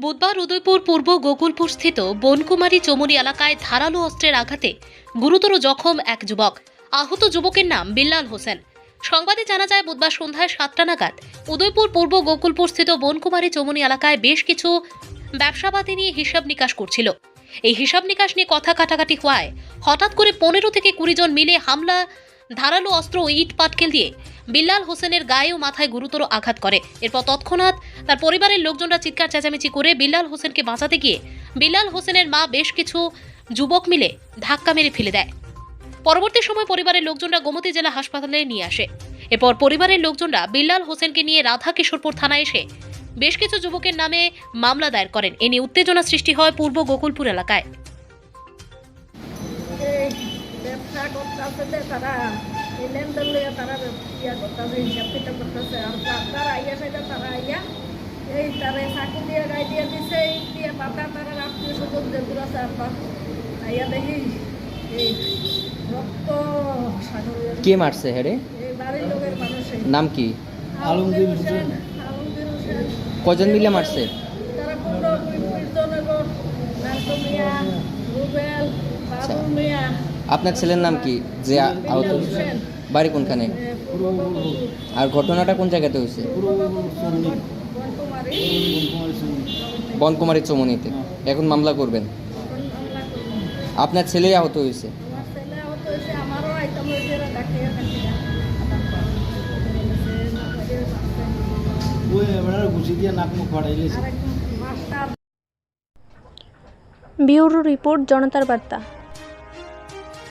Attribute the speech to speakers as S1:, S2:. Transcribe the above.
S1: বুধবার উদয়পুর পূর্ব গোকুলপুর স্থিত বনকুমারী চমুনি এলাকায় ধারালো অস্ত্রের আঘাতে গুরুতর জখম এক যুবক। আহত যুবকের নাম বিল্লাল হোসেন। সংবাদে জানা যায়, বুধবার সন্ধ্যায় 7টা নাগাদ উদয়পুর পূর্ব গোকুলপুর স্থিত বনকুমারী চমুনি এলাকায় বেশ কিছু ব্যবসাপাতি নিয়ে হিসাব নিকাশ করছিল। এই হিসাব নিকাশ নিয়ে কথা কাটাকাটি হওয়ায় হঠাৎ করে 15 থেকে 20 জন মিলে হামলা, ধারালো অস্ত্র ও ইট পাটকেল দিয়ে বিল্লাল হোসেনের গায়ে ও মাথায় গুরুতর আঘাত করে। এরপর তৎক্ষণাৎ তার পরিবারের লোকজনরা চিৎকার চেঁচামেচি করে বিল্লাল হোসেনকে বাঁচাতে গিয়ে বিল্লাল হোসেনের মা বেশ কিছু যুবক মিলে ধাক্কা মেরে ফেলে দেয়। পরবর্তী সময় পরিবারের লোকজনরা গোমতী জেলা হাসপাতালে নিয়ে আসে। এরপর পরিবারের লোকজনরা বিল্লাল হোসেনকে নিয়ে রাধাকিশোরপুর থানায় এসে বেশ কিছু যুবকের নামে মামলা দায়ের করেন। এ নিয়ে উত্তেজনা সৃষ্টি হয় পূর্ব গোকুলপুর এলাকায়।
S2: ব্যবসা করতেছে তারা এই লেনদেন লইয়া তারা ইয়া করতেছে, হিসাব কিতাব করতেছে। আর তারা আইয়া সেটা তারা আইয়া এই তারা চাকু দিয়ে গাই দিয়ে দিছে, এই দিয়ে পাতা তারা আত্মীয় স্বজন যেগুলো আছে আপনার আইয়া দেখি এই রক্ত সাগর।
S3: কে মারছে হেরে?
S2: এই বাড়ির লোকের মানুষের
S3: নাম কি?
S2: আলমগীর হোসেন। আলমগীর হোসেন।
S3: কজন মিলে মারছে?
S2: তারা 15-20 জনের নান্টু মিয়া, রুবেল, বাবু মিয়া।
S3: আপনার ছেলের নাম কি যে আহত? বাড়ি কোনখানে? আর ঘটনাটা কোন জায়গাতে হয়েছে? বনকুমারী চমনিতে। এখন মামলা করবেন? আপনার ছেলেই আহত হয়েছে?
S2: আমারও আইতাম ডাকিয়ে
S4: ব্যুরো রিপোর্ট, জনতার বার্তা।